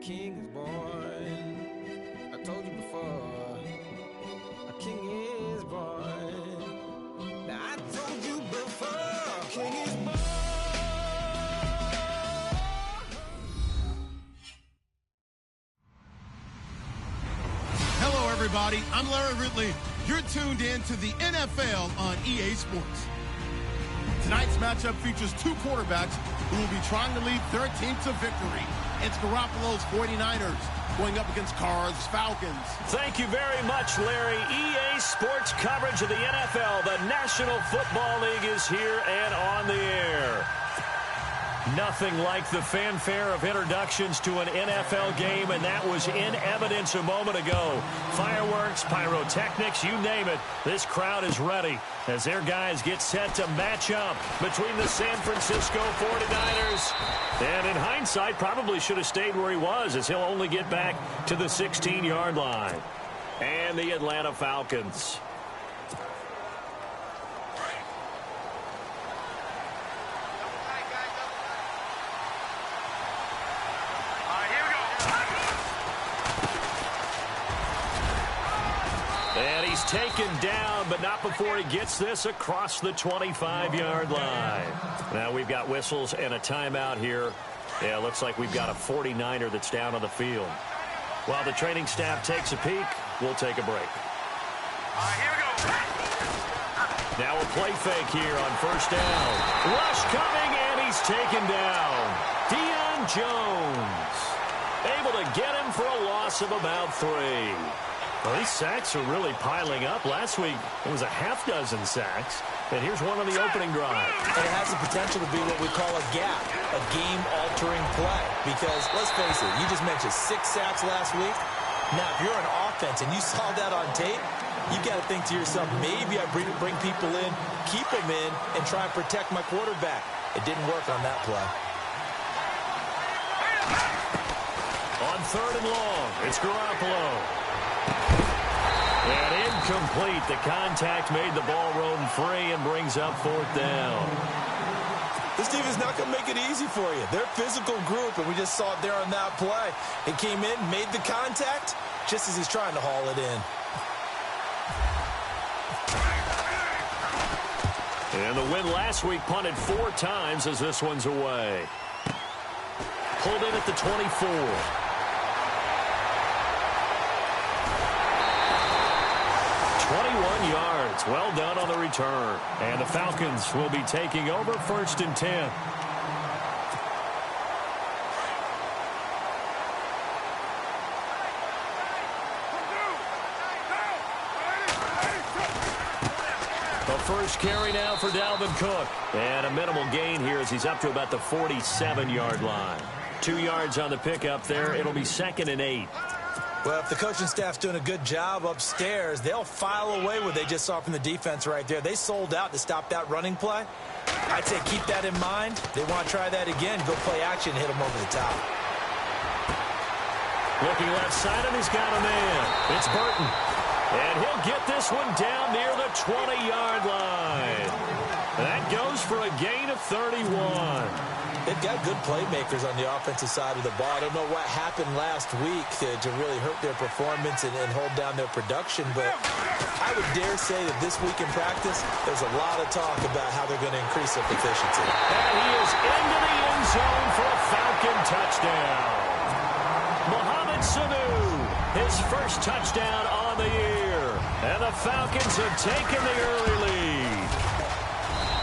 king is born. I told you before, a king is born. Now I told you before, a king is born. Hello, everybody. I'm Larry Ridley. You're tuned in to the NFL on EA Sports. Tonight's matchup features two quarterbacks who will be trying to lead their team to victory. It's Garoppolo's 49ers going up against Carr's Falcons. Thank you very much, Larry. EA Sports coverage of the NFL. The National Football League is here and on the air. Nothing like the fanfare of introductions to an NFL game, and that was in evidence a moment ago. Fireworks, pyrotechnics, you name it. This crowd is ready as their guys get set to match up between the San Francisco 49ers. And in hindsight, probably should have stayed where he was, as he'll only get back to the 16-yard line. And the Atlanta Falcons. And he's taken down, but not before he gets this across the 25-yard line. Now we've got whistles and a timeout here. Yeah, looks like we've got a 49er that's down on the field. While the training staff takes a peek, we'll take a break. Here we go. Now a play fake here on first down. Rush coming, and he's taken down. Deion Jones able to get him for a loss of about 3. Well, these sacks are really piling up. Last week, it was a half-dozen sacks. And here's one on the opening drive. And it has the potential to be what we call a gap, a game-altering play. Because, let's face it, you just mentioned 6 sacks last week. Now, if you're an offense and you saw that on tape, you got to think to yourself, maybe I bring people in, keep them in, and try and protect my quarterback. It didn't work on that play. On 3rd and long, it's Garoppolo. And incomplete. The contact made the ball roam free and brings up 4th down. This team is not going to make it easy for you. They're a physical group, and we just saw it there on that play. It came in, made the contact, just as he's trying to haul it in. And the win last week punted 4 times as this one's away. Pulled in at the 24. 21 yards. Well done on the return. And the Falcons will be taking over 1st and 10. The first carry now for Dalvin Cook. And a minimal gain here as he's up to about the 47-yard line. 2 yards on the pickup there. It'll be 2nd and 8. Well, if the coaching staff's doing a good job upstairs, they'll file away what they just saw from the defense right there. They sold out to stop that running play. I'd say keep that in mind. They want to try that again, go play action, hit them over the top. Looking left side, and he's got a man. It's Burton. And he'll get this one down near the 20-yard line. That goes for a gain of 31. They've got good playmakers on the offensive side of the ball. I don't know what happened last week to really hurt their performance and hold down their production, but I would dare say that this week in practice, there's a lot of talk about how they're going to increase their efficiency. And he is into the end zone for a Falcon touchdown. Mohamed Sanu, his first touchdown on the year. And the Falcons have taken the early lead.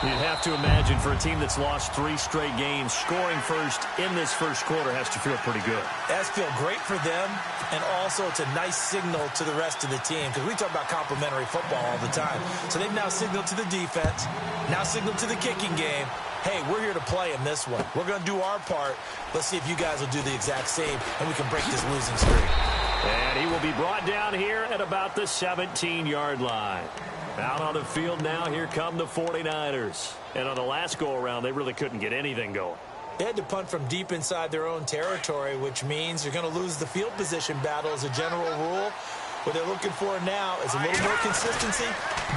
You'd have to imagine for a team that's lost 3 straight games, scoring first in this first quarter has to feel pretty good. That's feel great for them, and also it's a nice signal to the rest of the team, because we talk about complementary football all the time. So they've now signaled to the defense, now signaled to the kicking game, hey, we're here to play in this one. We're going to do our part. Let's see if you guys will do the exact same, and we can break this losing streak. And he will be brought down here at about the 17-yard line. Out on the field now, here come the 49ers. And on the last go-around, they really couldn't get anything going. They had to punt from deep inside their own territory, which means you're going to lose the field position battle as a general rule. What they're looking for now is a little more consistency,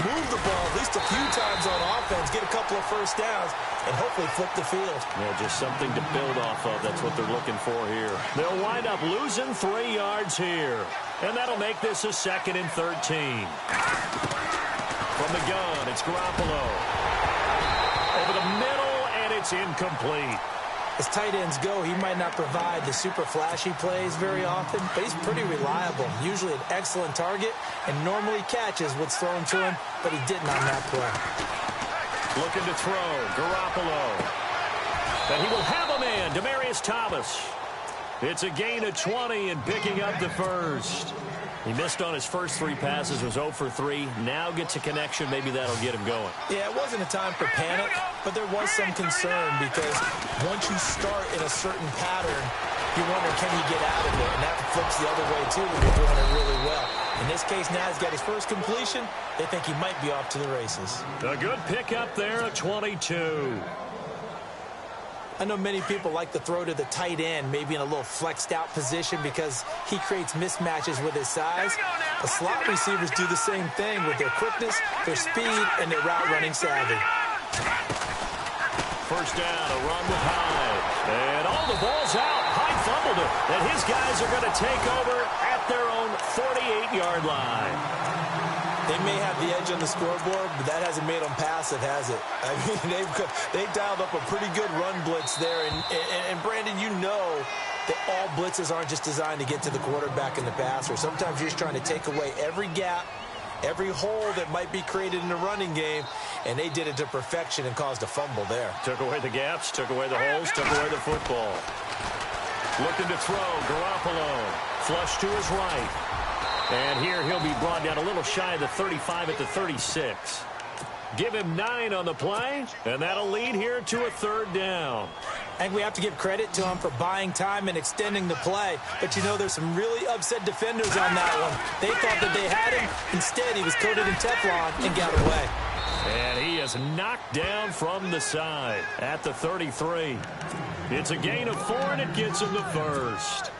move the ball at least a few times on offense, get a couple of first downs, and hopefully flip the field. Yeah, just something to build off of. That's what they're looking for here. They'll wind up losing 3 yards here. And that'll make this a 2nd and 13. From the gun, it's Garoppolo. Over the middle, and it's incomplete. As tight ends go, he might not provide the super flashy plays very often, but he's pretty reliable. Usually an excellent target, and normally catches what's thrown to him, but he didn't on that play. Looking to throw, Garoppolo. And he will have a man, Demaryius Thomas. It's a gain of 20 and picking up the first. He missed on his first 3 passes, was 0 for 3. Now gets a connection. Maybe that'll get him going. Yeah, it wasn't a time for panic, but there was some concern because once you start in a certain pattern, you wonder, can he get out of it? And that flips the other way, too, when you're doing it really well. In this case, now he's got his first completion. They think he might be off to the races. A good pickup there at 22. I know many people like to throw to the tight end, maybe in a little flexed out position because he creates mismatches with his size. The slot receivers do the same thing with their quickness, their speed, and their route running savvy. First down, a run with Hyde. And the ball's out. Hyde fumbled it. And his guys are going to take over at their own 48-yard line. They may have the edge on the scoreboard, but that hasn't made them passive, has it? I mean, they've dialed up a pretty good run blitz there. And Brandon, you know that all blitzes aren't just designed to get to the quarterback and the passer. Sometimes you're just trying to take away every gap, every hole that might be created in the running game, and they did it to perfection and caused a fumble there. Took away the gaps, took away the holes, took away the football. Looking to throw, Garoppolo. Flush to his right. And here he'll be brought down a little shy of the 35 at the 36. Give him 9 on the play, and that'll lead here to a 3rd down. I think we have to give credit to him for buying time and extending the play. But, you know, there's some really upset defenders on that one. They thought that they had him. Instead, he was coated in Teflon and got away. And he is knocked down from the side at the 33. It's a gain of 4, and it gets him the first.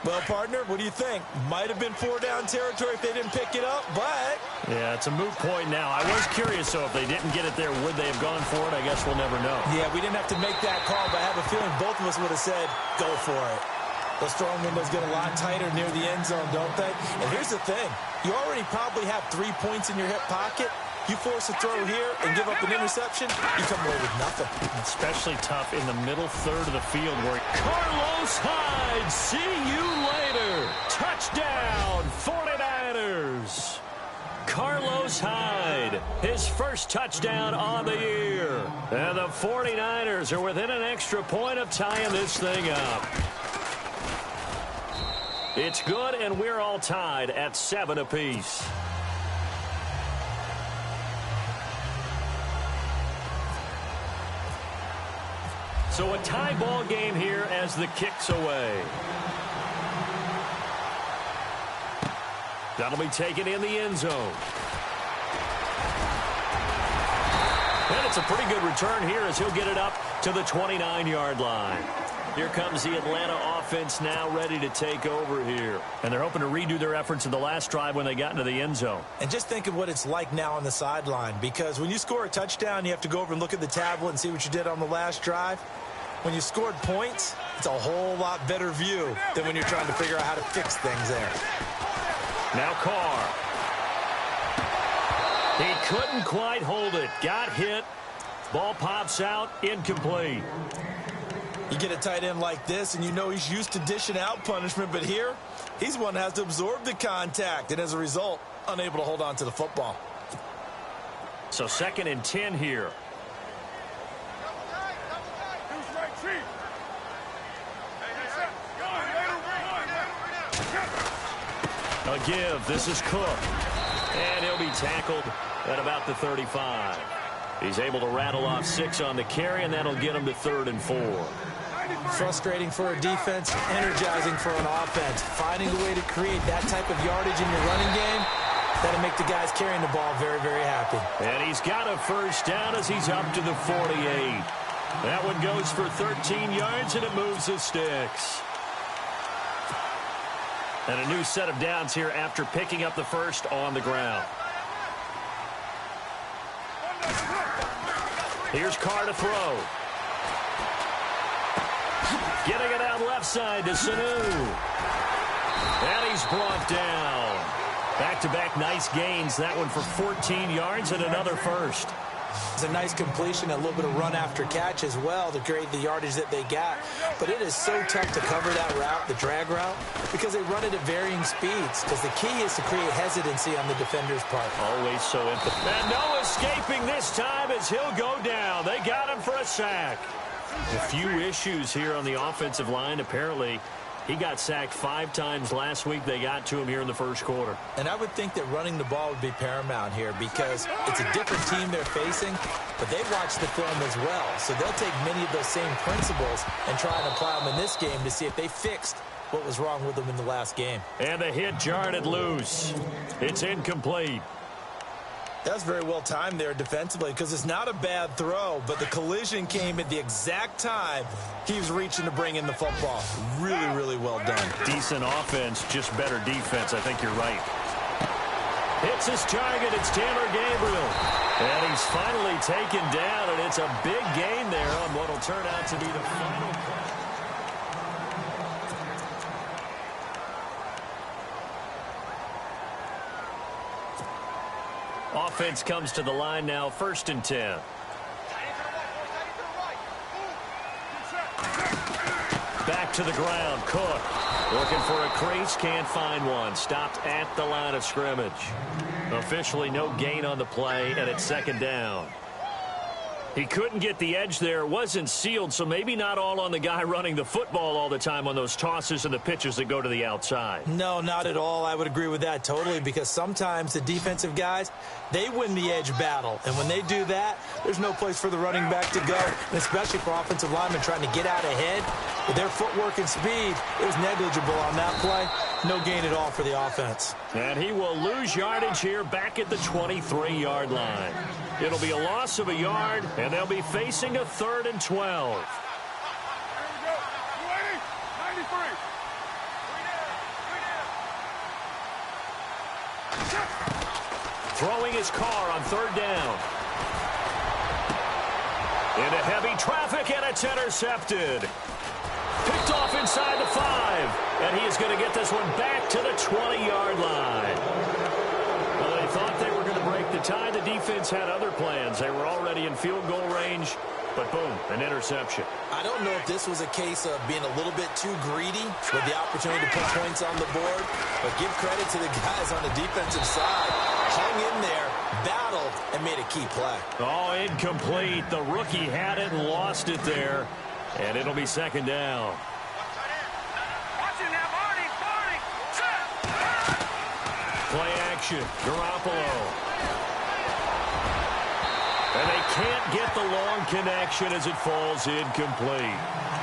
Well, partner, what do you think? Might have been 4-down territory if they didn't pick it up, but... Yeah, it's a moot point now. I was curious, so if they didn't get it there, would they have gone for it? I guess we'll never know. Yeah, we didn't have to make that call, but I have a feeling both of us would have said, go for it. Those throwing windows get a lot tighter near the end zone, don't they? And here's the thing. You already probably have 3 points in your hip pocket. You force a throw here and give up an interception, you come away with nothing. Especially tough in the middle third of the field where Carlos Hyde, see you later. Touchdown, 49ers. Carlos Hyde, his first touchdown on the year. And the 49ers are within an extra point of tying this thing up. It's good, and we're all tied at 7 apiece. So a tie ball game here as the kick's away. That'll be taken in the end zone. And it's a pretty good return here as he'll get it up to the 29-yard line. Here comes the Atlanta offense now ready to take over here. And they're hoping to redo their efforts in the last drive when they got into the end zone. And just think of what it's like now on the sideline, because when you score a touchdown, you have to go over and look at the tablet and see what you did on the last drive. When you scored points, it's a whole lot better view than when you're trying to figure out how to fix things there. Now Carr. He couldn't quite hold it. Got hit. Ball pops out. Incomplete. You get a tight end like this, and you know he's used to dishing out punishment, but here, he's one that has to absorb the contact, and as a result, unable to hold on to the football. So 2nd and 10 here. A give. This is Cook. And he'll be tackled at about the 35. He's able to rattle off 6 on the carry, and that'll get him to 3rd and 4. Frustrating for a defense, energizing for an offense. Finding a way to create that type of yardage in your running game, that'll make the guys carrying the ball very, very happy. And he's got a first down as he's up to the 48. That one goes for 13 yards, and it moves the sticks. And a new set of downs here after picking up the first on the ground. Here's Carr to throw. Getting it out left side to Sanu. And he's brought down. Back-to-back nice gains. That one for 14 yards and another first. It's a nice completion, a little bit of run after catch as well to create the yardage that they got. But it is so tough to cover that route, the drag route, because they run it at varying speeds. Because the key is to create hesitancy on the defender's part. Always so emphatic. And no escaping this time as he'll go down. They got him for a sack. A few issues here on the offensive line. Apparently, he got sacked 5 times last week. They got to him here in the first quarter. And I would think that running the ball would be paramount here because it's a different team they're facing, but they watch the film as well. So they'll take many of those same principles and try and apply them in this game to see if they fixed what was wrong with them in the last game. And the hit jarred it loose. It's incomplete. That's very well timed there defensively because it's not a bad throw, but the collision came at the exact time he was reaching to bring in the football. Really, really well done. Decent offense, just better defense. I think you're right. Hits his target. It's Taylor Gabriel. And he's finally taken down, and it's a big gain there on what will turn out to be the final play. Offense comes to the line now, 1st and 10. Back to the ground, Cook. Looking for a crease, can't find one. Stopped at the line of scrimmage. Officially no gain on the play, and it's 2nd down. He couldn't get the edge there. It wasn't sealed, so maybe not all on the guy running the football all the time on those tosses and the pitches that go to the outside. No, not at all. I would agree with that totally because sometimes the defensive guys, they win the edge battle. And when they do that, there's no place for the running back to go, and especially for offensive linemen trying to get out ahead. With their footwork and speed, it was negligible on that play. No gain at all for the offense. And he will lose yardage here back at the 23-yard line. It'll be a loss of a yard, and they'll be facing a 3rd and 12. Throwing his Carr on 3rd down. Into heavy traffic, and it's intercepted. Picked off inside the 5, and he is going to get this one back to the 20-yard line. Well, they thought they were going to break the tie. The defense had other plans. They were already in field goal range, but boom, an interception. I don't know if this was a case of being a little bit too greedy with the opportunity to put points on the board, but give credit to the guys on the defensive side. Hung in there, battled, and made a key play. Oh, incomplete. The rookie had it and lost it there. And it'll be 2nd down. Play action. Garoppolo. And they can't get the long connection as it falls incomplete.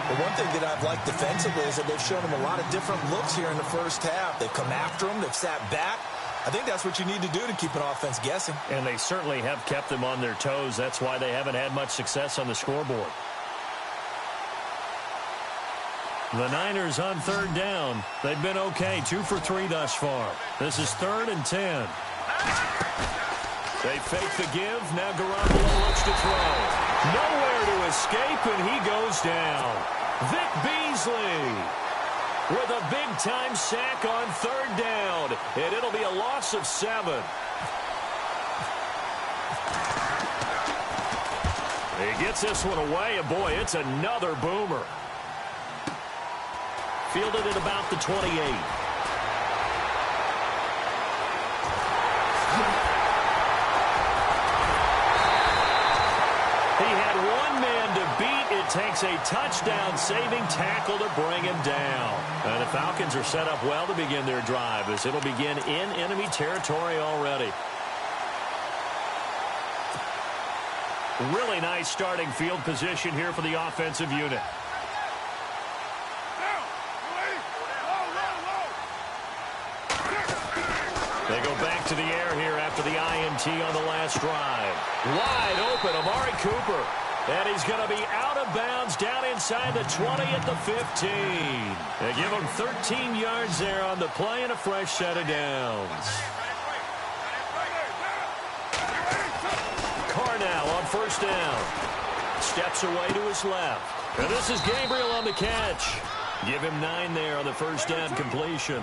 Well, one thing that I've liked defensively is that they've shown him a lot of different looks here in the first half. They've come after him. They've sat back. I think that's what you need to do to keep an offense guessing. And they certainly have kept them on their toes. That's why they haven't had much success on the scoreboard. The Niners on 3rd down. They've been okay, 2 for 3 thus far. This is 3rd and 10. They fake the give. Now Garoppolo looks to throw. Nowhere to escape, and he goes down. Vic Beasley with a big-time sack on 3rd down, and it'll be a loss of 7. He gets this one away, and boy, it's another boomer. Fielded at about the 28. He had one man to beat. It takes a touchdown-saving tackle to bring him down. And the Falcons are set up well to begin their drive as it'll begin in enemy territory already. Really nice starting field position here for the offensive unit. They go back to the air here after the INT on the last drive. Wide open, Amari Cooper. And he's going to be out of bounds down inside the 20 at the 15. They give him 13 yards there on the play and a fresh set of downs. Carr now on first down. Steps away to his left. And this is Gabriel on the catch. Give him 9 there on the first down completion.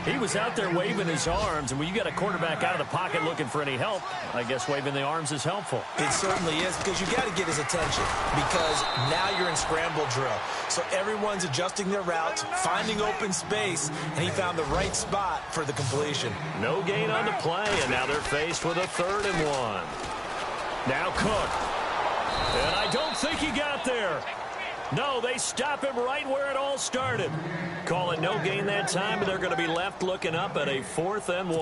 He was out there waving his arms, and when you got a quarterback out of the pocket looking for any help, I guess waving the arms is helpful. It certainly is, because you got to get his attention, because now you're in scramble drill. So everyone's adjusting their routes, finding open space, and he found the right spot for the completion. No gain on the play, and now they're faced with a 3rd and 1. Now Cook. And I don't think he got there. No, they stop him right where it all started. Call it no gain that time, but they're going to be left looking up at a 4th and 1.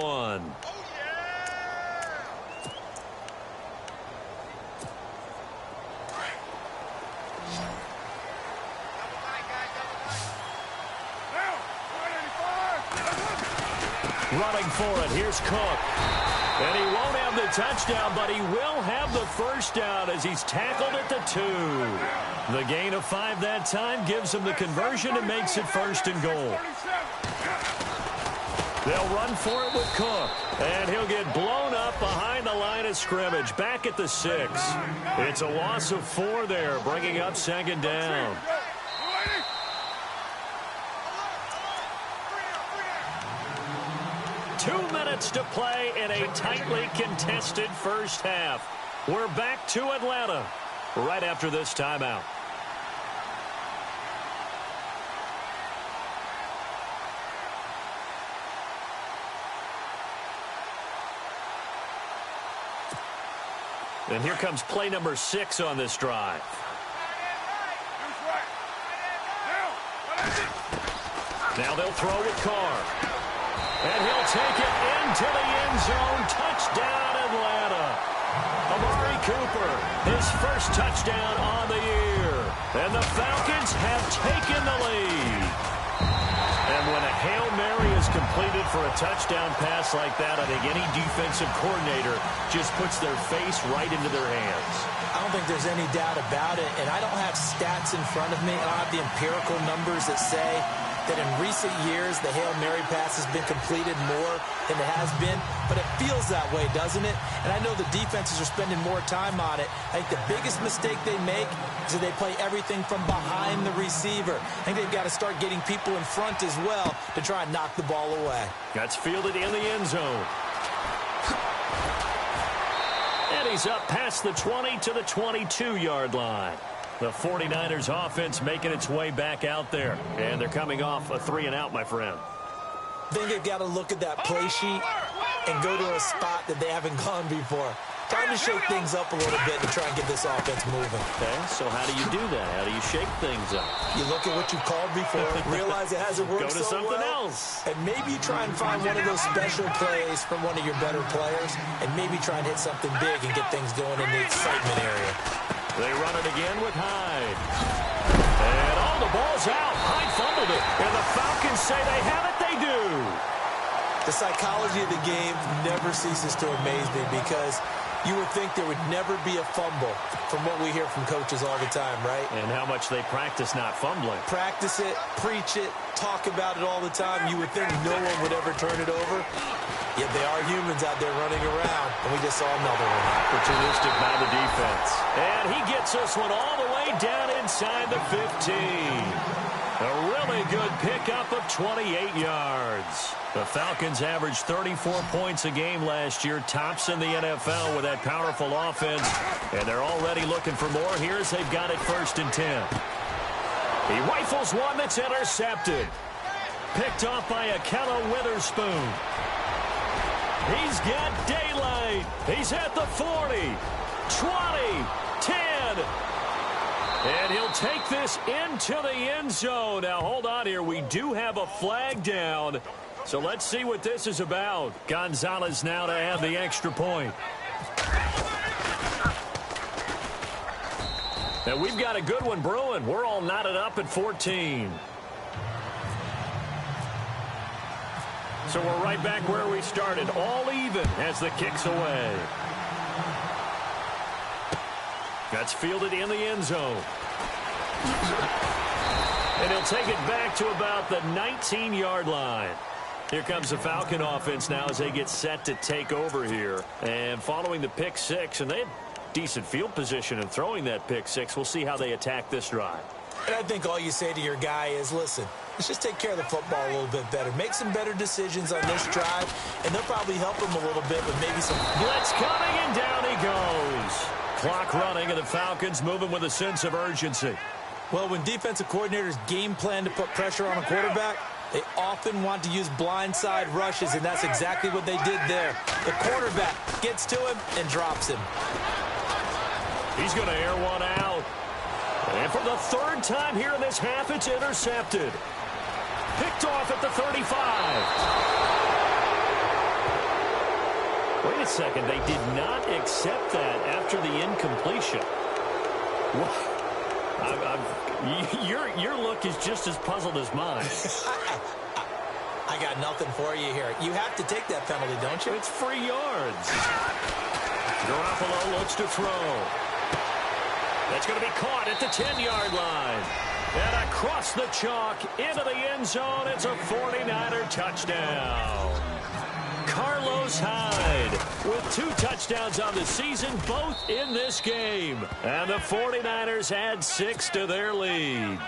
Running for it, here's Cook. And he won't have the touchdown, but he will have the first down as he's tackled at the 2. The gain of 5 that time gives him the conversion and makes it 1st and goal. They'll run for it with Cook. And he'll get blown up behind the line of scrimmage, back at the 6. It's a loss of 4 there, bringing up 2nd down. To play in a tightly contested first half. We're back to Atlanta right after this timeout. And here comes play number 6 on this drive. Now they'll throw with Carr. And he'll take it into the end zone. Touchdown, Atlanta. Amari Cooper, his first touchdown on the year. And the Falcons have taken the lead. And when a Hail Mary is completed for a touchdown pass like that, I think any defensive coordinator just puts their face right into their hands. I don't think there's any doubt about it. And I don't have stats in front of me. I don't have the empirical numbers that say that in recent years the Hail Mary pass has been completed more than it has been, but it feels that way, doesn't it? And I know the defenses are spending more time on it. I think the biggest mistake they make is that they play everything from behind the receiver. I think they've got to start getting people in front as well to try and knock the ball away. That's fielded in the end zone. And he's up past the 20 to the 22-yard line. The 49ers offense making its way back out there. And they're coming off a 3-and-out, my friend. I think they've got to look at that play sheet and go to a spot that they haven't gone before. Time to shake things up a little bit to try and get this offense moving. Okay, so how do you do that? How do you shake things up? You look at what you called before, realize it hasn't worked so well. Go to something else. And maybe try and find one of those special plays from one of your better players, and maybe try and hit something big and get things going in the excitement area. They run it again with Hyde. And the ball's out. Hyde fumbled it. And the Falcons say they have it. They do. The psychology of the game never ceases to amaze me, because you would think there would never be a fumble from what we hear from coaches all the time, right? And how much they practice not fumbling. Practice it, preach it, talk about it all the time. You would think no one would ever turn it over. Yet they are humans out there running around, and we just saw another one. Opportunistic by the defense. And he gets this one all the way down inside the 15. A really good pickup of 28 yards. The Falcons averaged 34 points a game last year, tops in the NFL with that powerful offense. And they're already looking for more here as they've got it 1st and 10. He rifles one that's intercepted. Picked off by Akello Witherspoon. He's got daylight. He's at the 40, 20, 10. And he'll take this into the end zone. Now, hold on here. We do have a flag down. So let's see what this is about. Gonzalez now to add the extra point. Now, we've got a good one brewing. We're all knotted up at 14. So we're right back where we started. All even as the kick's away. That's fielded in the end zone. And he'll take it back to about the 19-yard line. Here comes the Falcon offense now as they get set to take over here. And following the pick six, and they had decent field position in throwing that pick six. We'll see how they attack this drive. And I think all you say to your guy is, listen, let's just take care of the football a little bit better. Make some better decisions on this drive, and they'll probably help him a little bit with maybe some... Blitz coming, and down he goes. Clock running, and the Falcons moving with a sense of urgency. Well, when defensive coordinators game plan to put pressure on a quarterback, they often want to use blindside rushes, and that's exactly what they did there. The quarterback gets to him and drops him. He's going to air one out. And for the third time here in this half, it's intercepted. Picked off at the 35. Wait a second. They did not accept that after the incompletion. Your look is just as puzzled as mine. I got nothing for you here. You have to take that penalty, don't you? It's free yards. Garoppolo looks to throw. That's going to be caught at the 10-yard line. And across the chalk into the end zone. It's a 49er touchdown. Carlos Hyde with 2 touchdowns on the season, both in this game. And the 49ers add 6 to their lead.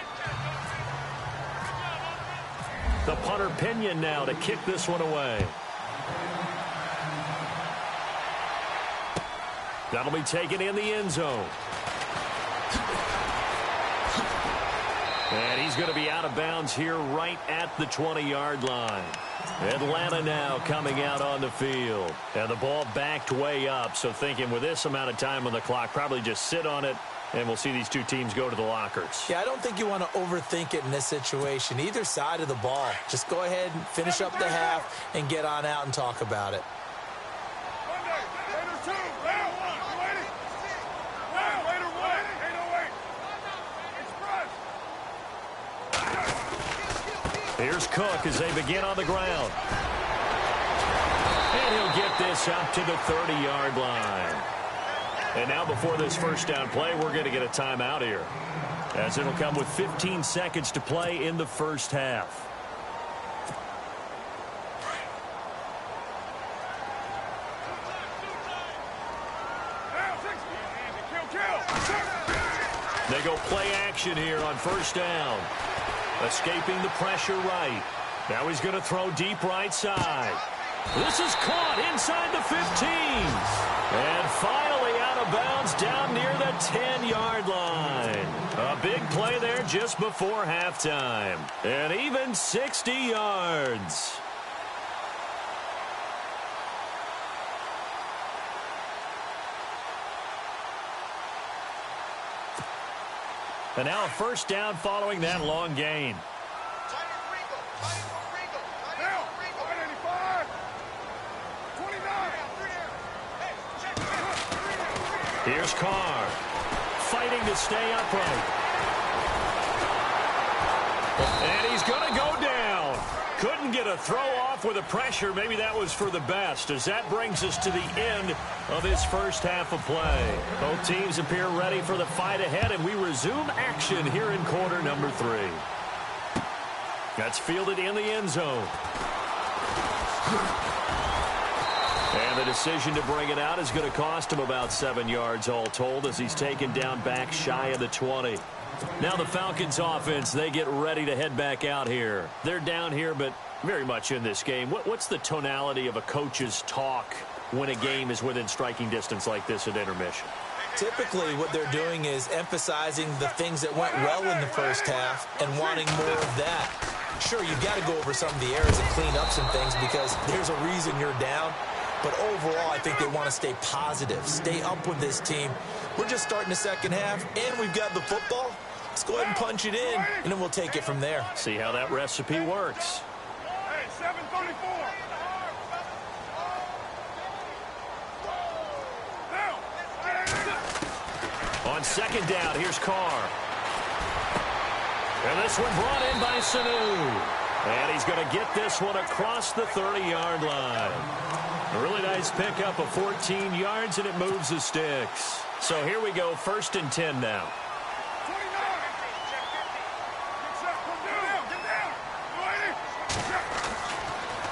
The punter Pinion now to kick this one away. That'll be taken in the end zone. And he's going to be out of bounds here right at the 20-yard line. Atlanta now coming out on the field. And the ball backed way up, so thinking with this amount of time on the clock, probably just sit on it, and we'll see these two teams go to the lockers. Yeah, I don't think you want to overthink it in this situation. Either side of the ball. Just go ahead and finish up the half and get on out and talk about it. Here's Cook as they begin on the ground. And he'll get this up to the 30-yard line. And now before this first down play, we're going to get a timeout here, as it'll come with 15 seconds to play in the first half. They go play action here on first down. Escaping the pressure right. Now he's going to throw deep right side. This is caught inside the 15. And finally out of bounds down near the 10-yard line. A big play there just before halftime. And even 60 yards. And now a first down following that long gain. Here's Carr, fighting to stay upright. And he's going to go down. Couldn't get a throw off with the pressure. Maybe that was for the best, as that brings us to the end of this first half of play. Both teams appear ready for the fight ahead, and we resume action here in quarter number 3. That's fielded in the end zone. And the decision to bring it out is going to cost him about 7 yards all told, as he's taken down back shy of the 20. Now the Falcons offense, they get ready to head back out here. They're down here, but very much in this game. What's the tonality of a coach's talk when a game is within striking distance like this at intermission? Typically what they're doing is emphasizing the things that went well in the first half and wanting more of that. Sure, you've got to go over some of the errors and clean up some things because there's a reason you're down. But overall, I think they want to stay positive, stay up with this team. We're just starting the second half, and we've got the football. Let's go ahead and punch it in, and then we'll take it from there. See how that recipe works. Hey, 7:34. On second down, here's Carr. And this one brought in by Sanu. And he's going to get this one across the 30-yard line. A really nice pickup of 14 yards, and it moves the sticks. So here we go, 1st and 10 now. 29. Get down.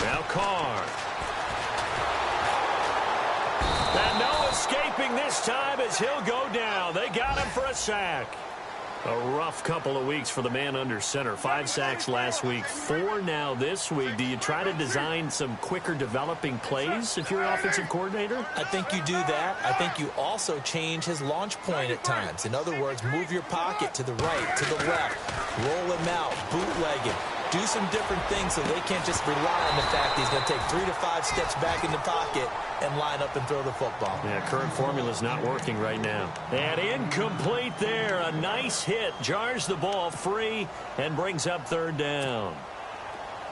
Now Carr. And no escaping this time as he'll go down. They got him for a sack. A rough couple of weeks for the man under center. 5 sacks last week, 4 now this week. Do you try to design some quicker developing plays if you're an offensive coordinator? I think you do that. I think you also change his launch point at times. In other words, move your pocket to the right, to the left, roll him out, bootleg him. Do some different things so they can't just rely on the fact he's going to take 3 to 5 steps back in the pocket and line up and throw the football. Yeah, current formula's not working right now. And incomplete there. A nice hit. Jars the ball free and brings up 3rd down.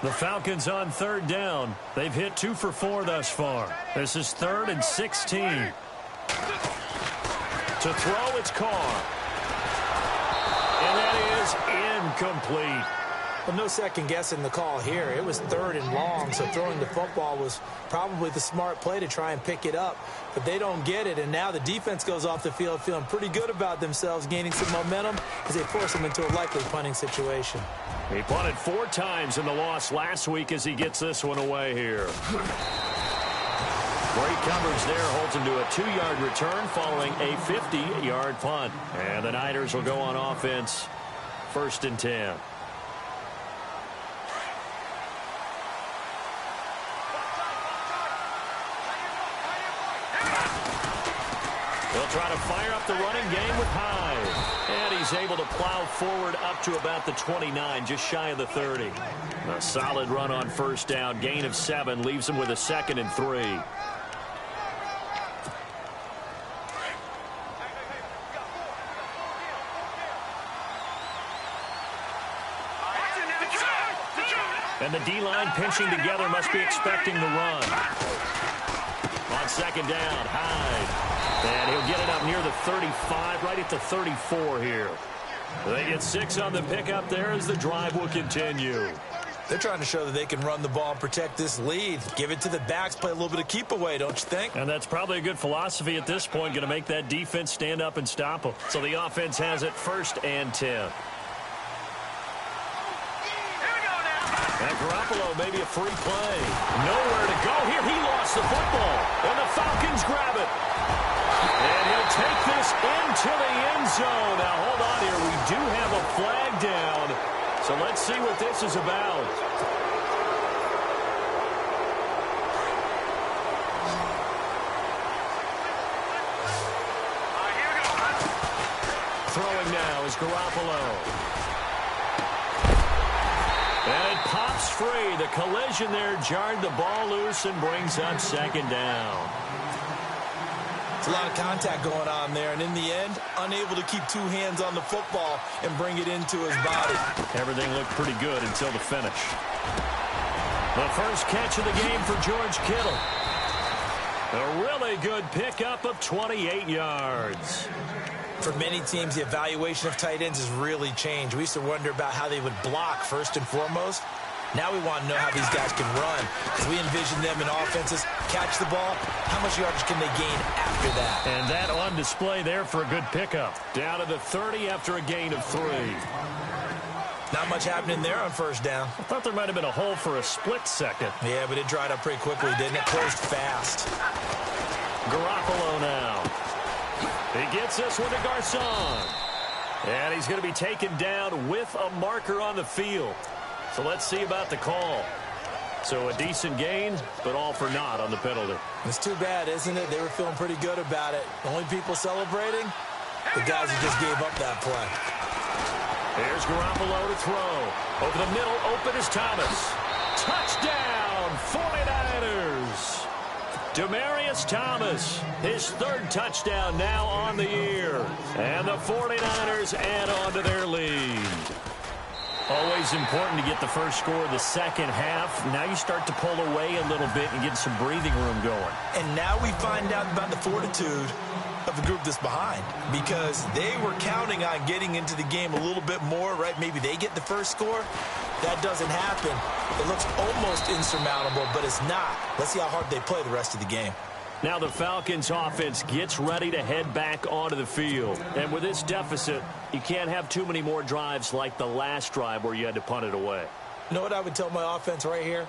The Falcons on 3rd down. They've hit 2 for 4 thus far. This is 3rd and 16. To throw, it's Carr. And that is incomplete. Well, no second guessing the call here. It was 3rd and long, so throwing the football was probably the smart play to try and pick it up. But they don't get it, and now the defense goes off the field feeling pretty good about themselves, gaining some momentum as they force them into a likely punting situation. He punted 4 times in the loss last week as he gets this one away here. Great coverage there, holds him to a 2-yard return following a 50-yard punt. And the Niners will go on offense, 1st and 10. They'll try to fire up the running game with Hyde. And he's able to plow forward up to about the 29, just shy of the 30. A solid run on 1st down. Gain of 7 leaves him with a 2nd and 3. And the D-line pinching together must be expecting the run. On 2nd down, Hyde. And he'll get it up near the 35, right at the 34 here. They get 6 on the pickup there as the drive will continue. They're trying to show that they can run the ball and protect this lead. Give it to the backs, play a little bit of keep away, don't you think? And that's probably a good philosophy at this point, going to make that defense stand up and stop them. So the offense has it 1st and 10. And Garoppolo, maybe a free play. Nowhere to go here. He lost the football. And the Falcons grab it. And he'll take this into the end zone. Now, hold on here. We do have a flag down. So let's see what this is about. Throwing now is Garoppolo. And it pops free. The collision there jarred the ball loose and brings up 2nd down. It's a lot of contact going on there, and in the end, unable to keep 2 hands on the football and bring it into his body. Everything looked pretty good until the finish. The first catch of the game for George Kittle. A really good pickup of 28 yards. For many teams, the evaluation of tight ends has really changed. We used to wonder about how they would block first and foremost. Now we want to know how these guys can run. As we envision them in offenses, catch the ball, how much yardage can they gain after that? And that on display there for a good pickup. Down to the 30 after a gain of 3. Not much happening there on 1st down. I thought there might have been a hole for a split second. Yeah, but it dried up pretty quickly, didn't it? Closed fast. Garoppolo now. He gets this one to Garcon. And he's going to be taken down with a marker on the field. So let's see about the call. So a decent gain, but all for naught on the penalty. It's too bad, isn't it? They were feeling pretty good about it. The only people celebrating, the guys who just gave up that play. Here's Garoppolo to throw. Over the middle, open is Thomas. Touchdown, 49ers. Demaryius Thomas, his 3rd touchdown now on the year. And the 49ers add on to their lead. Always important to get the first score of the second half. Now you start to pull away a little bit and get some breathing room going. And now we find out about the fortitude of the group that's behind, because they were counting on getting into the game a little bit more, right? Maybe they get the first score. That doesn't happen. It looks almost insurmountable, but it's not. Let's see how hard they play the rest of the game. Now the Falcons offense gets ready to head back onto the field. And with this deficit, you can't have too many more drives like the last drive where you had to punt it away. You know what I would tell my offense right here?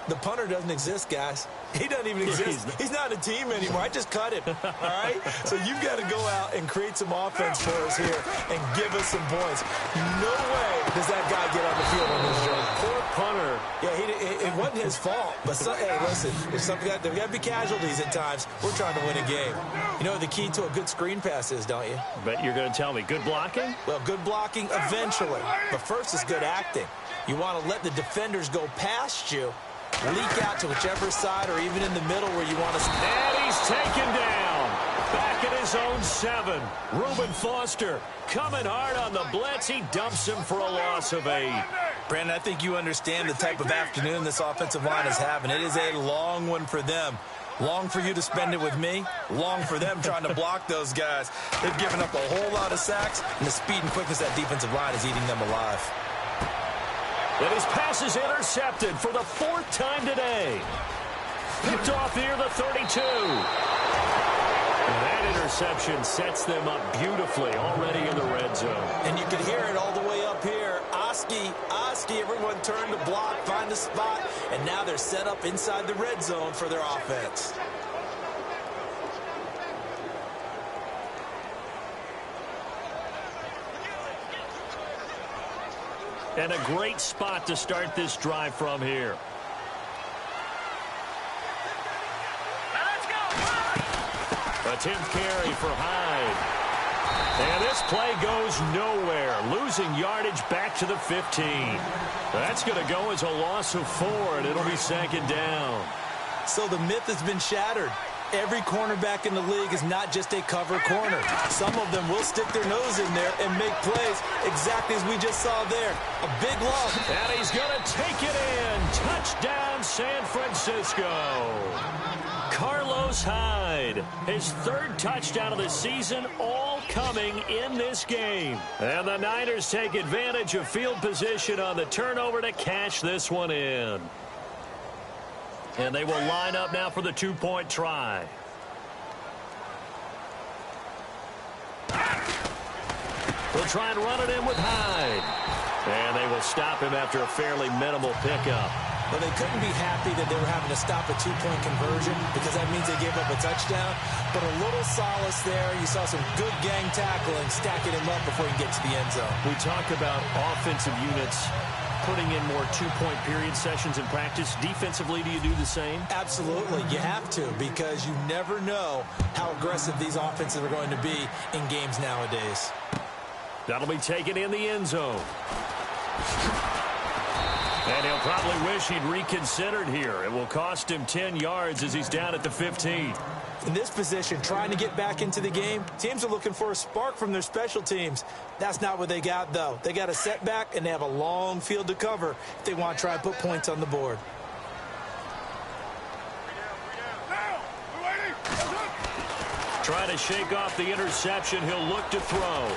The punter doesn't exist, guys. He doesn't even exist. He's not a team anymore. I just cut him, all right? So you've got to go out and create some offense for us here and give us some points. No way does that guy get on the field on this drive. Poor punter. Yeah, it wasn't his fault. But, hey, listen, there's got to be casualties at times. We're trying to win a game. You know what the key to a good screen pass is, don't you? Bet you're going to tell me. Good blocking? Well, good blocking eventually. But first is good acting. You want to let the defenders go past you, leak out to whichever side or even in the middle where you want to. And he's taken down. Back at his own 7. Reuben Foster coming hard on the blitz. He dumps him for a loss of 8. Brandon, I think you understand the type of afternoon this offensive line is having. It is a long one for them. Long for you to spend it with me. Long for them trying to block those guys. They've given up a whole lot of sacks, and the speed and quickness of that defensive line is eating them alive. And his pass is intercepted for the 4th time today. Picked off near the 32. And that interception sets them up beautifully already in the red zone. And you can hear it all the way up here. Oski, everyone turned to block, find a spot, and now they're set up inside the red zone for their offense. And a great spot to start this drive from here. A 10th carry for Hyde. And this play goes nowhere. Losing yardage back to the 15. That's going to go as a loss of 4, and it'll be 2nd down. So the myth has been shattered. Every cornerback in the league is not just a cover corner. Some of them will stick their nose in there and make plays exactly as we just saw there. A big lump. And he's going to take it in. Touchdown, San Francisco. Carlos Hyde, his 3rd touchdown of the season, all coming in this game. And the Niners take advantage of field position on the turnover to cash this one in. And they will line up now for the 2-point try. They'll try and run it in with Hyde. And they will stop him after a fairly minimal pickup. Well, they couldn't be happy that they were having to stop a 2-point conversion because that means they gave up a touchdown. But a little solace there. You saw some good gang tackling, stacking him up before he can get to the end zone. We talk about offensive units putting in more 2-point period sessions in practice. Defensively, do you do the same? Absolutely. You have to, because you never know how aggressive these offenses are going to be in games nowadays. That'll be taken in the end zone. And he'll probably wish he'd reconsidered here. It will cost him 10 yards as he's down at the 15. In this position, trying to get back into the game, teams are looking for a spark from their special teams. That's not what they got, though. They got a setback, and they have a long field to cover if they want to try and put points on the board. Trying to shake off the interception. He'll look to throw.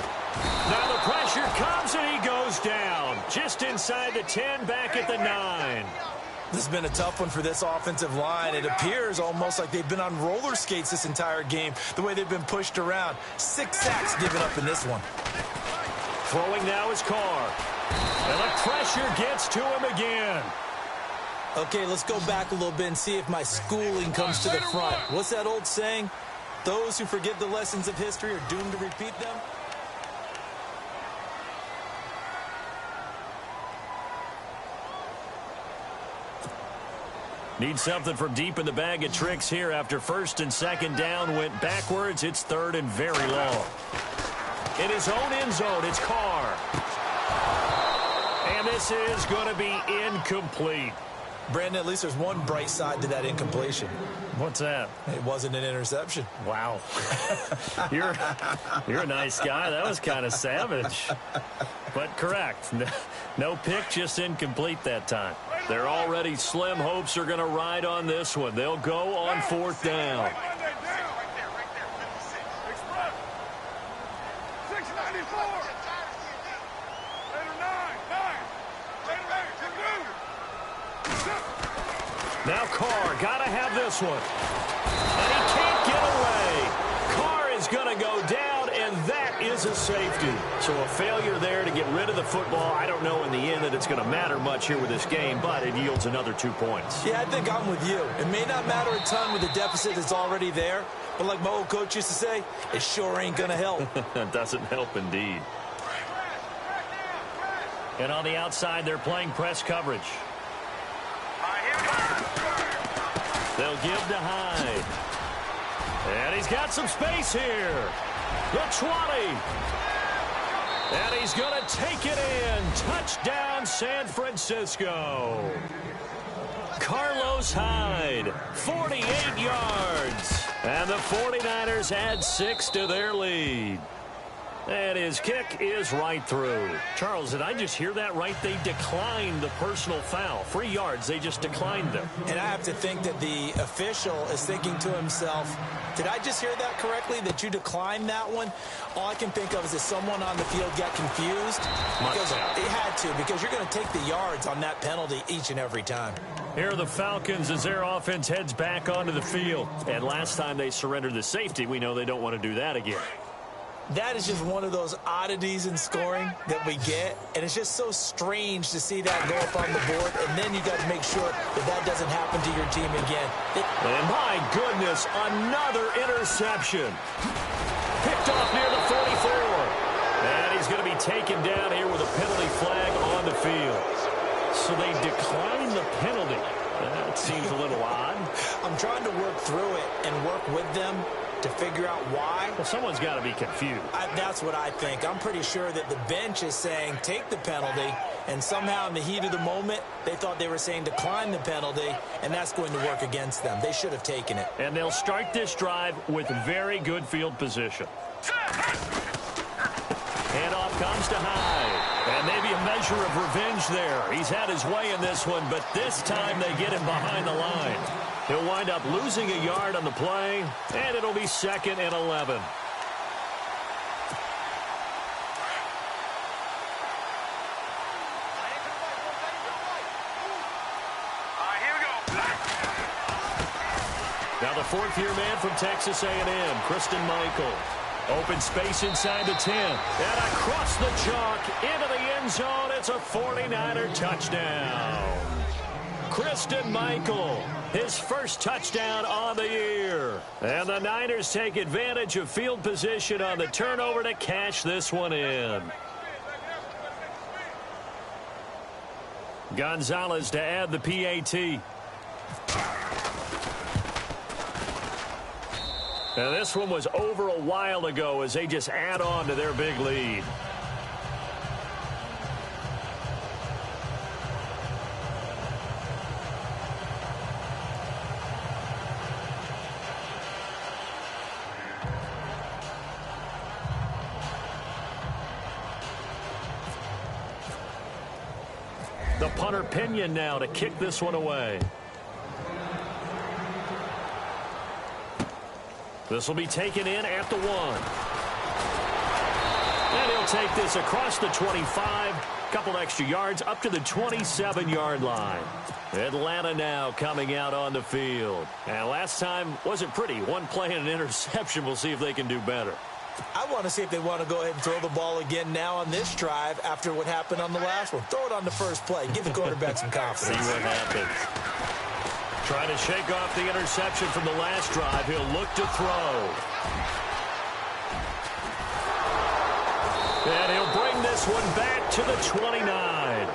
Now the pressure comes, and he goes down. Just inside the 10, back at the 9. This has been a tough one for this offensive line. It appears almost like they've been on roller skates this entire game, the way they've been pushed around. 6 sacks given up in this one. Throwing now is Carr. And the pressure gets to him again. Okay, let's go back a little bit and see if my schooling comes to the front. What's that old saying? Those who forget the lessons of history are doomed to repeat them. Need something from deep in the bag of tricks here after 1st and 2nd down went backwards. It's 3rd and very long. In his own end zone, it's Carr. And this is going to be incomplete. Brandon, at least there's one bright side to that incompletion. What's that? It wasn't an interception. Wow. You're a nice guy. That was kind of savage. But correct. No pick, just incomplete that time. Their already slim hopes are going to ride on this one. They'll go on 4th down. Now Carr, got to have this one. And he calls a safety. So a failure there to get rid of the football. I don't know in the end that it's going to matter much here with this game, but it yields another 2 points. Yeah, I think I'm with you. It may not matter a ton with the deficit that's already there, but like my old coach used to say, it sure ain't going to help. That doesn't help indeed. And on the outside, they're playing press coverage. They'll give to Hyde. And he's got some space here. The 20. And he's going to take it in. Touchdown, San Francisco. Carlos Hyde, 48 yards. And the 49ers add 6 to their lead. And his kick is right through. Charles, did I just hear that right? They declined the personal foul. 3 yards, they just declined them. And I have to think that the official is thinking to himself, did I just hear that correctly, that you declined that one? All I can think of is that someone on the field got confused. Because it had to, because you're going to take the yards on that penalty each and every time. Here are the Falcons as their offense heads back onto the field. And last time they surrendered the safety, we know they don't want to do that again. That is just one of those oddities in scoring that we get, and it's just so strange to see that go up on the board, and then you got to make sure that that doesn't happen to your team again. And my goodness, another interception. Picked off near the 44. And he's going to be taken down here with a penalty flag on the field. So they declined the penalty. That seems a little odd. I'm trying to work through it and work with them to figure out why. Well, someone's got to be confused. That's what I think. I'm pretty sure that the bench is saying take the penalty, and somehow in the heat of the moment, they thought they were saying decline the penalty, and that's going to work against them. They should have taken it. And they'll start this drive with very good field position. Handoff comes to Hyde. And maybe a measure of revenge there. He's had his way in this one, but this time they get him behind the line. He'll wind up losing a yard on the play, and it'll be 2nd and 11. Now the 4th-year man from Texas A&M, Christine Michael. Open space inside the 10. And across the chalk into the end zone. It's a 49er touchdown. Christine Michael, his first touchdown on the year. And the Niners take advantage of field position on the turnover to cash this one in. Gonzalez to add the PAT. Now this one was over a while ago as they just add on to their big lead. The punter Pinion now to kick this one away. This will be taken in at the 1. And he'll take this across the 25. Couple extra yards up to the 27-yard line. Atlanta now coming out on the field. And last time wasn't pretty. One play and an interception. We'll see if they can do better. I want to see if they want to go ahead and throw the ball again now on this drive after what happened on the last one. Throw it on the first play. Give the quarterback some confidence. See what happens. Trying to shake off the interception from the last drive. He'll look to throw. And he'll bring this one back to the 29.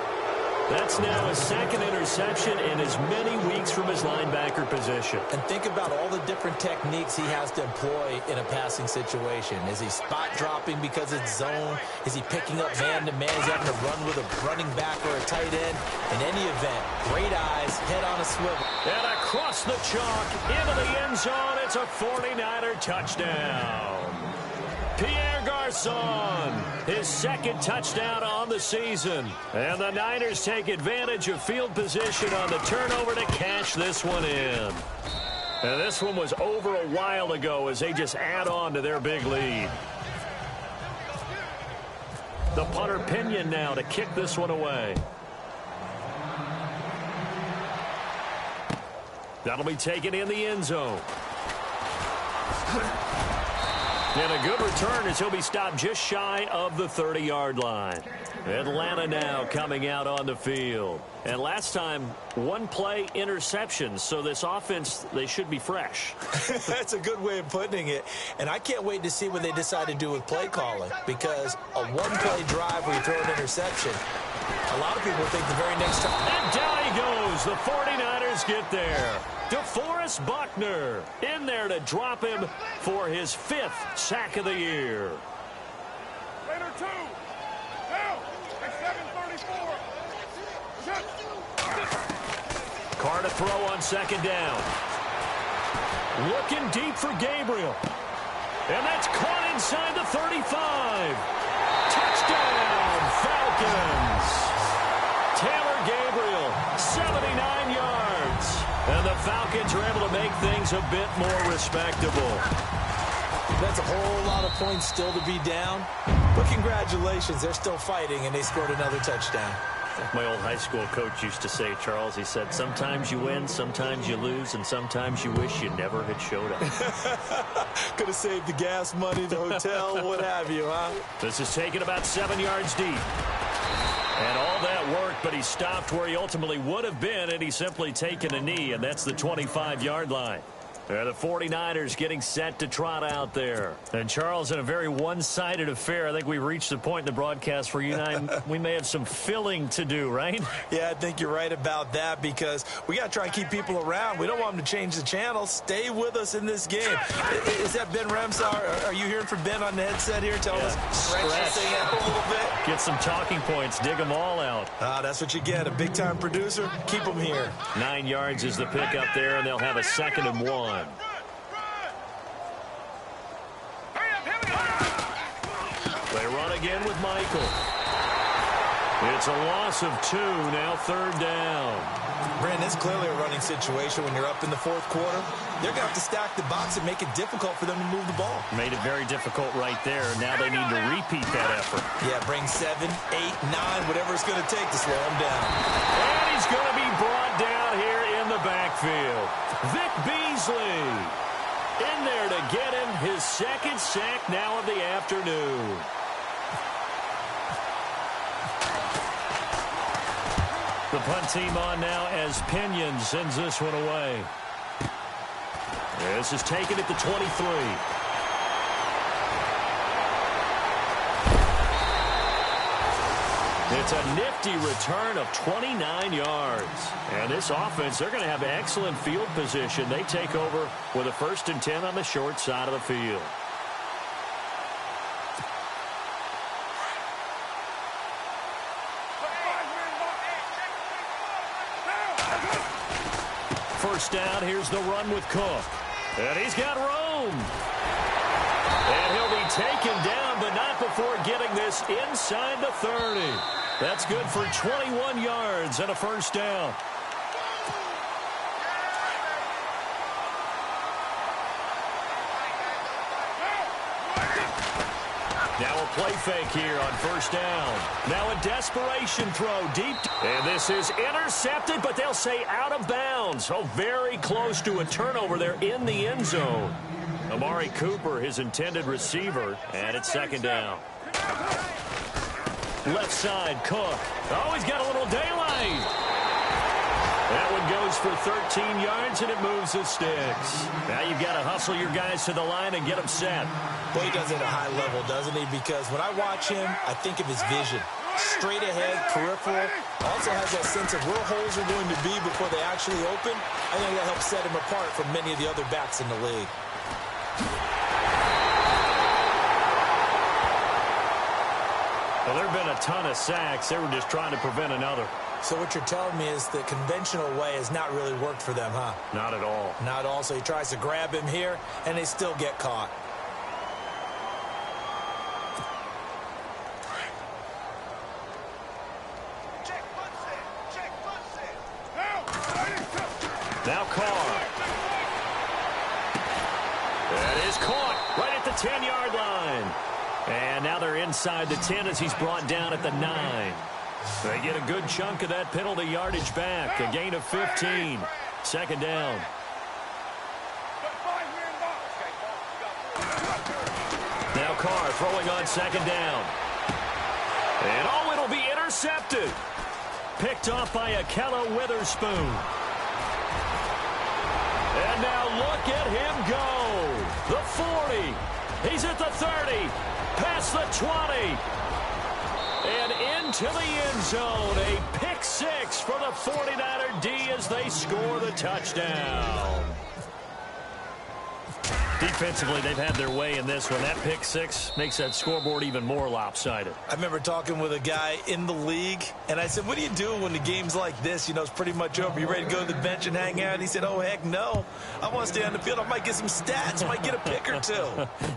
That's now his 2nd interception in as many weeks from his linebacker position. And think about all the different techniques he has to employ in a passing situation. Is he spot dropping because it's zone? Is he picking up man-to-man? Is he having to run with a running back or a tight end? In any event, great eyes, head on a swivel. And across the chalk into the end zone, it's a 49er touchdown. Pierre Garçon, his 2nd touchdown on the season. And the Niners take advantage of field position on the turnover to cash this one in. And this one was over a while ago as they just add on to their big lead. The punter Pinion now to kick this one away. That'll be taken in the end zone. And a good return as he'll be stopped just shy of the 30-yard line. Atlanta now coming out on the field. And last time, one-play interception. So this offense, they should be fresh. That's a good way of putting it. And I can't wait to see what they decide to do with play calling. Because a one-play drive where you throw an interception, a lot of people think the very next time. And down he goes. The 49ers get there. DeForest Buckner in there to drop him for his 5th sack of the year. Raider 2. Now, it's 7:34. Carr to throw on second down. Looking deep for Gabriel. And that's caught inside the 35. Touchdown, Falcons. Taylor Gabriel, 79 yards. And the Falcons are able to make things a bit more respectable. That's a whole lot of points still to be down. But congratulations, they're still fighting, and they scored another touchdown. My old high school coach used to say, Charles, he said, sometimes you win, sometimes you lose, and sometimes you wish you never had showed up. Could have saved the gas money, the hotel, what have you, huh? This is taken about 7 yards deep. And all that worked, but he stopped where he ultimately would have been, and he's simply taken a knee, and that's the 25-yard line. The 49ers getting set to trot out there. And, Charles, in a very one-sided affair, I think we've reached the point in the broadcast where you and I, we may have some filling to do, right? Yeah, I think you're right about that because we got to try and keep people around. We don't want them to change the channel. Stay with us in this game. Is that Ben Ramsar? Are you hearing from Ben on the headset here? Telling us stretch this thing out a little bit? Get some talking points. Dig them all out. That's what you get. A big-time producer. Keep them here. 9 yards is the pick up there, and they'll have a 2nd and 1. They run again with Michael. It's a loss of 2, now 3rd down. Brandon, it's clearly a running situation when you're up in the 4th quarter. They're going to have to stack the box and make it difficult for them to move the ball. Made it very difficult right there. Now they need to repeat that effort. Yeah, bring 7, 8, 9, whatever it's going to take to slow him down. And he's going to be brought down here in the backfield. Vic Beasley in there to get him his 2nd sack now of the afternoon. The punt team on now as Pinion sends this one away. This is taken at the 23. It's a nifty return of 29 yards. And this offense, they're going to have excellent field position. They take over with a 1st and 10 on the short side of the field. First down, here's the run with Cook. And he's got room. And he'll be taken down, but not before getting this inside the 30. That's good for 21 yards and a 1st down. Now a play fake here on 1st down. Now a desperation throw deep. And this is intercepted, but they'll say out of bounds. Oh, very close to a turnover there in the end zone. Amari Cooper, his intended receiver, and it's 2nd down. Left side, Cook. Oh, he's got a little daylight. That one goes for 13 yards, and it moves the sticks. Now you've got to hustle your guys to the line and get them set. Well, he does it at a high level, doesn't he? Because when I watch him, I think of his vision. Straight ahead, peripheral. Also has that sense of where holes are going to be before they actually open. I think that helps set him apart from many of the other backs in the league. Well, there have been a ton of sacks. They were just trying to prevent another. So what you're telling me is the conventional way has not really worked for them, huh? Not at all. Not at all. So he tries to grab him here, and they still get caught. Now Carr. That is caught right at the 10-yard line. And now they're inside the 10 as he's brought down at the 9. They get a good chunk of that penalty yardage back. A gain of 15. 2nd down. throwing on second down. And oh, it'll be intercepted. Picked off by Akella Witherspoon. And now look at him go. The 40. He's at the 30. Past the 20. And into the end zone. A pick six for the 49er D as they score the touchdown. Defensively, they've had their way in this one. That pick six makes that scoreboard even more lopsided. I remember talking with a guy in the league, and I said, what do you do when the game's like this? You know, it's pretty much over. You ready to go to the bench and hang out? And he said, oh, heck no. I want to stay on the field. I might get some stats. Might get a pick or two.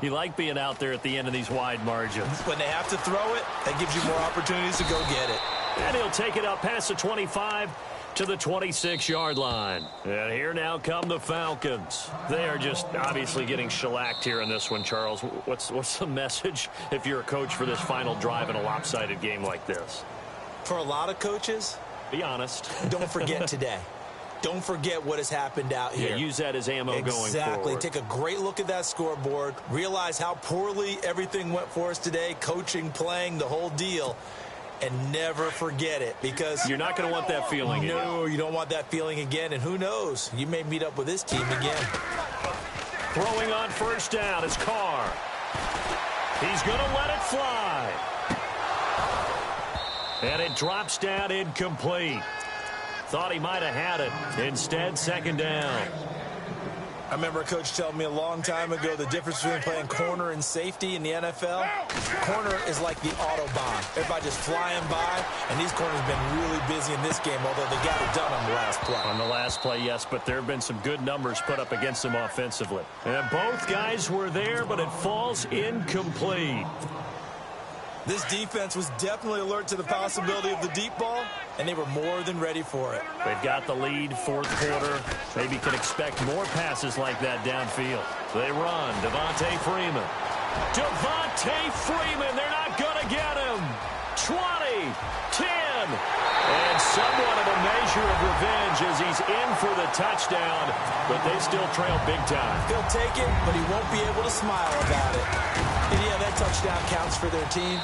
You like being out there at the end of these wide margins. When they have to throw it, that gives you more opportunities to go get it. And he'll take it up past the 25 to the 26-yard line. And here now come the Falcons. They are just obviously getting shellacked here in this one, Charles. What's the message if you're a coach for this final drive in a lopsided game like this? For a lot of coaches, be honest. Don't forget today. Don't forget what has happened out here. Yeah, use that as ammo going forward. Exactly. Take a great look at that scoreboard. Realize how poorly everything went for us today. Coaching, playing, the whole deal. And never forget it, because you're not going to want that feeling again. No, you don't want that feeling again. And who knows? You may meet up with this team again. Throwing on first down is Carr. He's going to let it fly. And it drops down incomplete. Thought he might have had it. Instead, second down. I remember a coach telling me a long time ago the difference between playing corner and safety in the NFL. Corner is like the Autobahn. Everybody just flying by, and these corners have been really busy in this game, although they got it done on the last play. On the last play, yes, but there have been some good numbers put up against them offensively. And both guys were there, but it falls incomplete. This defense was definitely alert to the possibility of the deep ball, and they were more than ready for it. They've got the lead, fourth quarter. Maybe can expect more passes like that downfield. They run. Devontae Freeman. Devontae Freeman. They're not going to get him. 20, 10, and somewhat of a measure of revenge as he's in for the touchdown, but they still trail big time. He'll take it, but he won't be able to smile about it. And yeah, that touchdown counts for their team,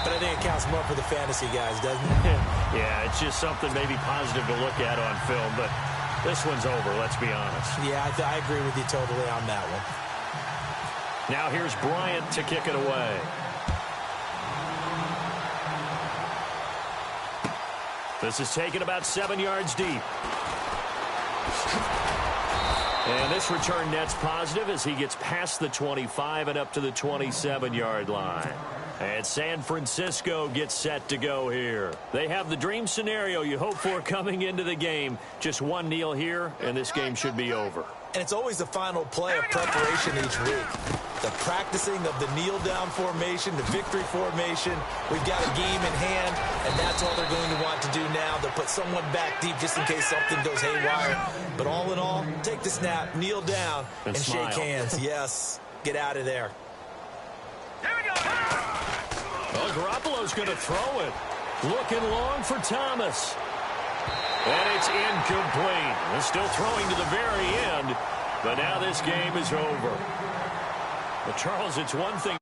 but I think it counts more for the fantasy guys, doesn't it? Yeah, it's just something maybe positive to look at on film, but this one's over, let's be honest. Yeah, I agree with you totally on that one. Now here's Bryant to kick it away. This is taken about 7 yards deep. And this return net's positive as he gets past the 25 and up to the 27-yard line. And San Francisco gets set to go here. They have the dream scenario you hope for coming into the game. Just one kneel here, and this game should be over. And it's always the final play of preparation each week. The practicing of the kneel-down formation, the victory formation. We've got a game in hand, and that's all they're going to want to do now. They'll put someone back deep just in case something goes haywire. But all in all, take the snap, kneel down, and shake hands. Yes, get out of there. Here we go. Well, Garoppolo's going to throw it. Looking long for Thomas. And it's incomplete. They're still throwing to the very end, but now this game is over. But Charles, it's one thing